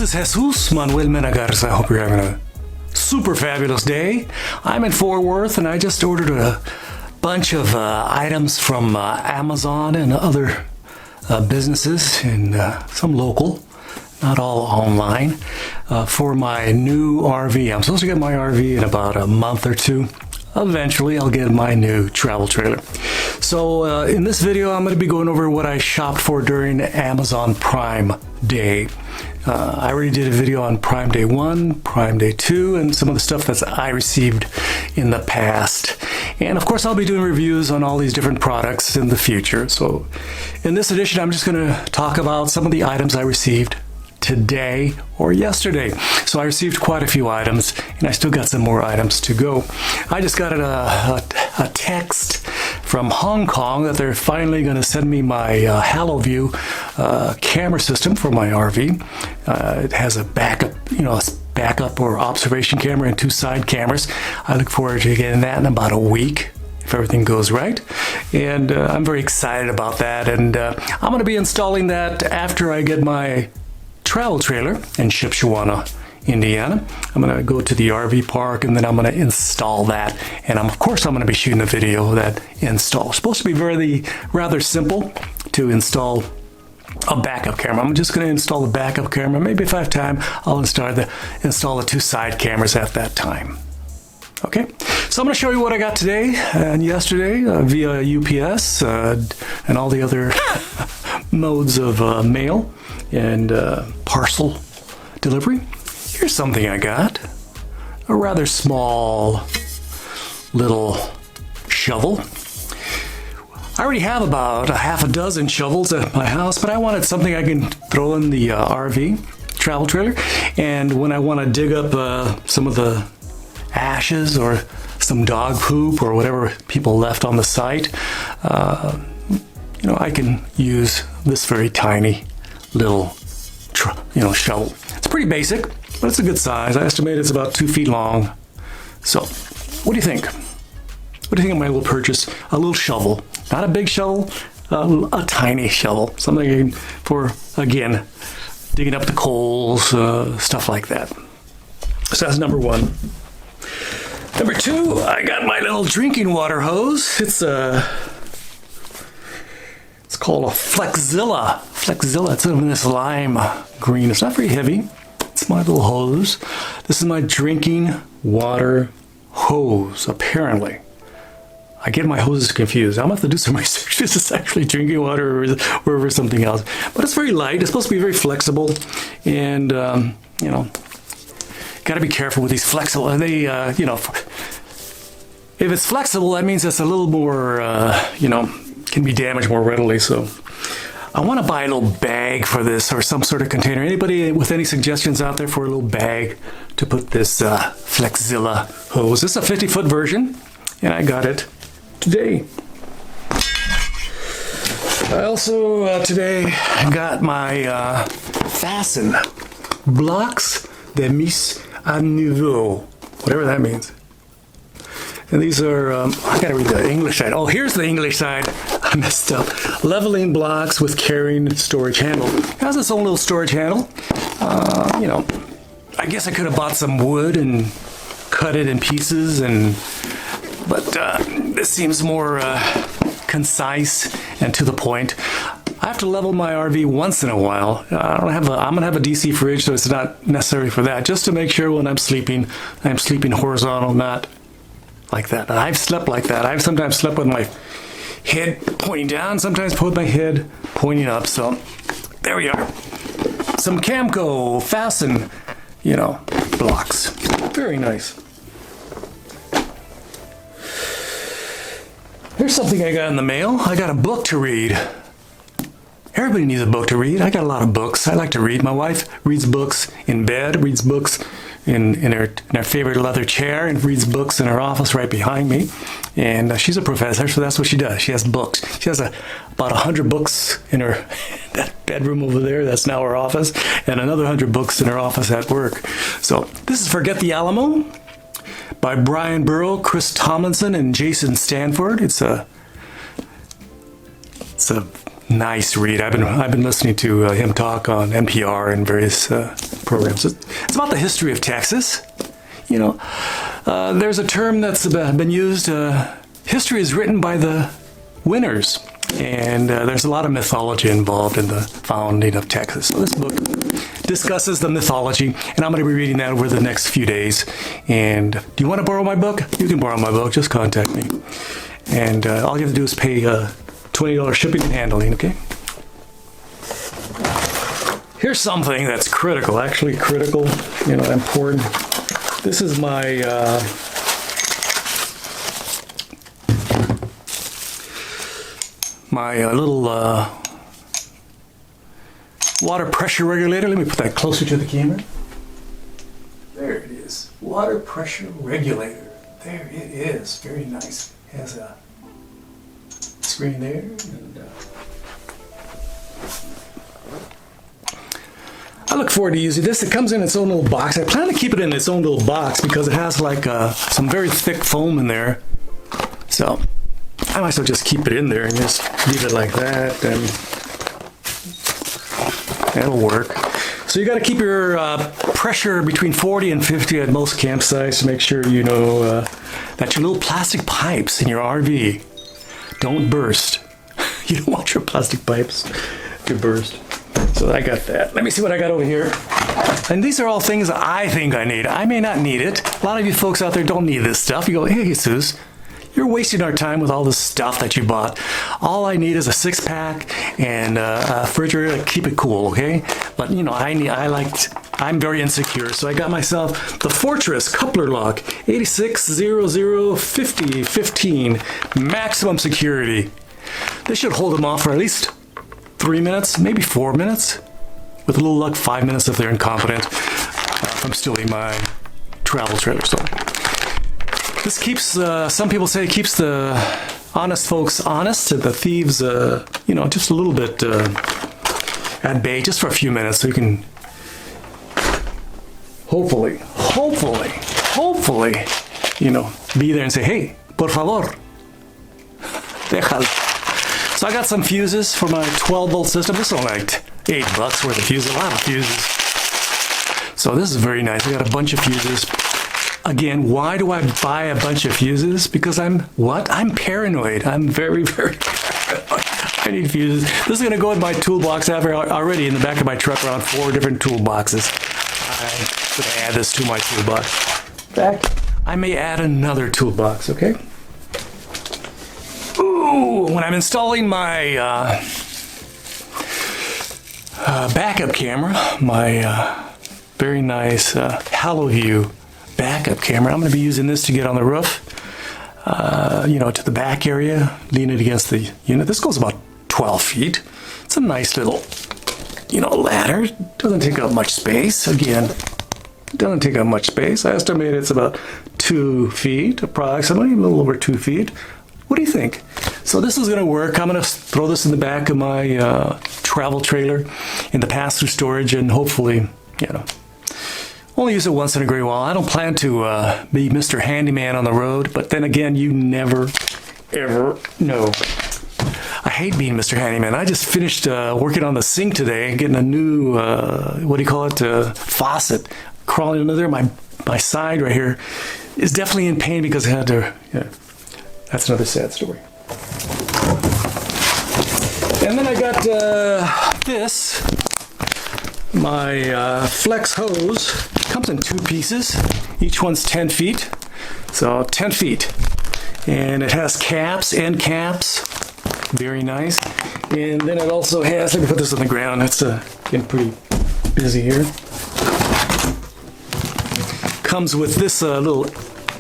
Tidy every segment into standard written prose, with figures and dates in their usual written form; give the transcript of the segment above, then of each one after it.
is Jesus Manuel Menagarza. I hope you're having a super fabulous day. I'm in Fort Worth and I just ordered a bunch of items from Amazon and other businesses and some local, not all online, for my new RV. I'm supposed to get my RV in about a month or two. Eventually I'll get my new travel trailer. So in this video I'm going to be going over what I shopped for during Amazon Prime Day. I already did a video on Prime Day 1, Prime Day 2, and some of the stuff that I received in the past. And of course I'll be doing reviews on all these different products in the future. So in this edition I'm just going to talk about some of the items I received today or yesterday. So I received quite a few items and I still got some more items to go. I just got a text from Hong Kong that they're finally going to send me my HaloView camera system for my RV. It has a backup or observation camera and 2 side cameras. I look forward to getting that in about a week if everything goes right, and I'm very excited about that. And I'm going to be installing that after I get my travel trailer in Shipshewana, Indiana. I'm going to go to the RV park and then I'm going to install that, and of course I'm going to be shooting a video of that install. It's supposed to be rather simple to install a backup camera. I'm just going to install the backup camera. Maybe if I have time I'll install the 2 side cameras at that time. Okay, so I'm going to show you what I got today and yesterday via UPS and all the other modes of mail and parcel delivery. Here's something I got. A rather small little shovel. I already have about a half a dozen shovels at my house, but I wanted something I can throw in the RV travel trailer. And when I want to dig up some of the ashes or some dog poop or whatever people left on the site, I can use this very tiny little shovel. It's pretty basic, but it's a good size. I estimate it's about 2 feet long. So what do you think? What do you think of my little purchase? A little shovel, not a big shovel, a tiny shovel, something for, again, digging up the coals, stuff like that. So that's number 1. Number 2, I got my little drinking water hose. It's called a Flexzilla. Flexzilla. It's in this lime green. It's not very heavy. It's my little hose. This is my drinking water hose, apparently. I get my hoses confused. I'm going to have to do some research. This is actually drinking water or something else. But it's very light. It's supposed to be very flexible. And, got to be careful with these flexible. They, if it's flexible, that means it's a little more, can be damaged more readily. So I want to buy a little bag for this or some sort of container. Anybody with any suggestions out there for a little bag to put this Flexzilla hose? This is a 50-foot version, and I got it today. I also today got my Fasten Blocks de Mise à Niveau, whatever that means. And these are, I gotta read the English side. Oh, here's the English side. I messed up. Leveling blocks with carrying storage handle. It has its own little storage handle. I guess I could have bought some wood and cut it in pieces, but this seems more concise and to the point. I have to level my RV once in a while. I'm gonna have a DC fridge, so it's not necessary for that. Just to make sure when I'm sleeping horizontal, not like that. I've slept like that. I've sometimes slept with my head pointing down, sometimes put my head pointing up. So there we are. Some Camco Fasten, blocks. Very nice. Here's something I got in the mail. I got a book to read. Everybody needs a book to read. I got a lot of books. I like to read. My wife reads books in bed, reads books in her favorite leather chair, and reads books in her office right behind me. And she's a professor, so that's what she does. She has books. She has about 100 books in her that bedroom over there. That's now her office, and another 100 books in her office at work. So this is Forget the Alamo by Brian Burrow, Chris Tomlinson, and Jason Stanford. It's a nice read. I've been listening to him talk on NPR and various programs. It's about the history of Texas. You know, there's a term that's been used. History is written by the winners, and there's a lot of mythology involved in the founding of Texas. So this book discusses the mythology, and I'm going to be reading that over the next few days. And do you want to borrow my book? You can borrow my book. Just contact me. And all you have to do is pay $20 shipping and handling, okay? Here's something that's critical, actually critical, you know, important. This is my little water pressure regulator. Let me put that closer to the camera. There it is. Water pressure regulator. There it is. Very nice. It has a screen there. And, I look forward to using this. It comes in its own little box. I plan to keep it in its own little box because it has like some very thick foam in there. So I might as well just keep it in there and just leave it like that, and that'll work. So you got to keep your pressure between 40 and 50 at most campsites to make sure you know that your little plastic pipes in your RV don't burst. You don't want your plastic pipes to burst. So I got that. Let me see what I got over here. And these are all things I think I need. I may not need it. A lot of you folks out there don't need this stuff. You go, hey, Jesus, you're wasting our time with all this stuff that you bought. All I need is a 6-pack and a refrigerator to keep it cool, okay? But you know, I'm very insecure, so I got myself the Fortress coupler lock 86005015 maximum security. This should hold them off for at least 3 minutes, maybe 4 minutes. With a little luck, 5 minutes if they're incompetent from stealing my travel trailer. So this keeps, some people say it keeps the honest folks honest, the thieves, you know, just a little bit at bay, just for a few minutes, so you can hopefully, you know, be there and say, hey, por favor, déjalo. So I got some fuses for my 12-volt system. This is only like $8 worth of fuses, a lot of fuses. So this is very nice. I got a bunch of fuses. Again, why do I buy a bunch of fuses? Because I'm paranoid. I'm very, very paranoid. I need fuses. This is going to go in my toolbox. I have already in the back of my truck around 4 different toolboxes. I'm going to add this to my toolbox. In fact, I may add another toolbox, okay? Ooh, when I'm installing my backup camera, my very nice HaloView backup camera, I'm going to be using this to get on the roof, you know, to the back area, lean it against the unit. This goes about 12 feet. It's a nice little, you know, ladder. Doesn't take up much space. Again, it doesn't take up much space. I estimate it's about 2 feet, approximately, a little over 2 feet. What do you think? So this is going to work. I'm going to throw this in the back of my travel trailer in the pass-through storage, and hopefully, you know, only use it once in a great while. I don't plan to be Mr. Handyman on the road, but then again, you never, ever know. I hate being Mr. Handyman. I just finished working on the sink today, getting a new, what do you call it, faucet crawling under there. My side right here is definitely in pain because I had to, yeah, that's another sad story. And then I got this, my flex hose. Comes in 2 pieces. Each one's 10 feet. So 10 feet. And it has caps, end caps. Very nice. And then it also has, let me put this on the ground. It's getting pretty busy here. Comes with this little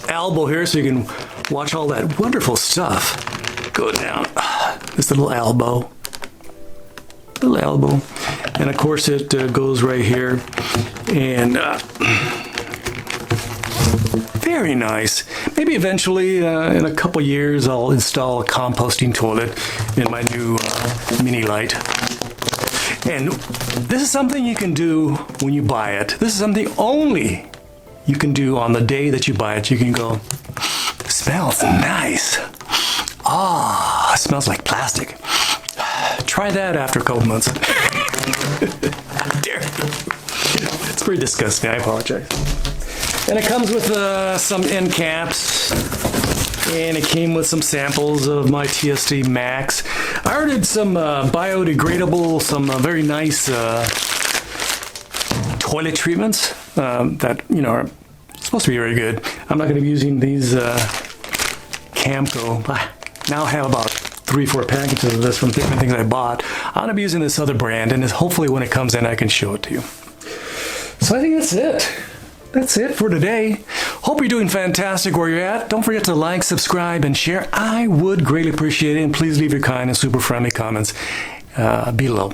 elbow here so you can watch all that wonderful stuff go down. This little elbow. And of course it goes right here. And very nice. Maybe eventually in a couple years I'll install a composting toilet in my new mini light. And this is something you can do when you buy it. This is something only you can do on the day that you buy it. You can go, smells nice. Ah, it smells like plastic. Try that after a couple months. How dare you. It's pretty disgusting. I apologize. And it comes with some end caps. And it came with some samples of my TSD Max. I ordered some biodegradable, some very nice toilet treatments that, you know, are supposed to be very good. I'm not going to be using these Camco. I now have about 3-4 packages of this from different things I bought. I'm going to be using this other brand, and hopefully when it comes in, I can show it to you. So I think that's it. That's it for today. Hope you're doing fantastic where you're at. Don't forget to like, subscribe, and share. I would greatly appreciate it, and please leave your kind and super friendly comments below.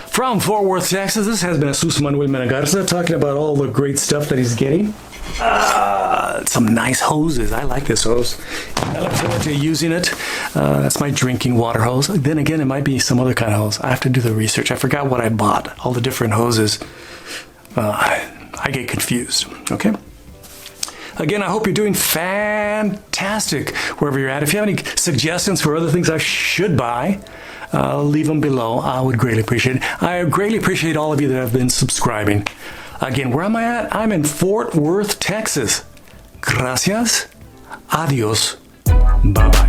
From Fort Worth, Texas, this has been Jesus Manuel Menagarza talking about all the great stuff that he's getting. Some nice hoses. I like this hose. I look forward to using it. That's my drinking water hose. Then again, it might be some other kind of hose. I have to do the research. I forgot what I bought. All the different hoses. I get confused. Okay? Again, I hope you're doing fantastic wherever you're at. If you have any suggestions for other things I should buy, leave them below. I would greatly appreciate it. I greatly appreciate all of you that have been subscribing. Again, where am I at? I'm in Fort Worth, Texas. Gracias. Adios. Bye-bye.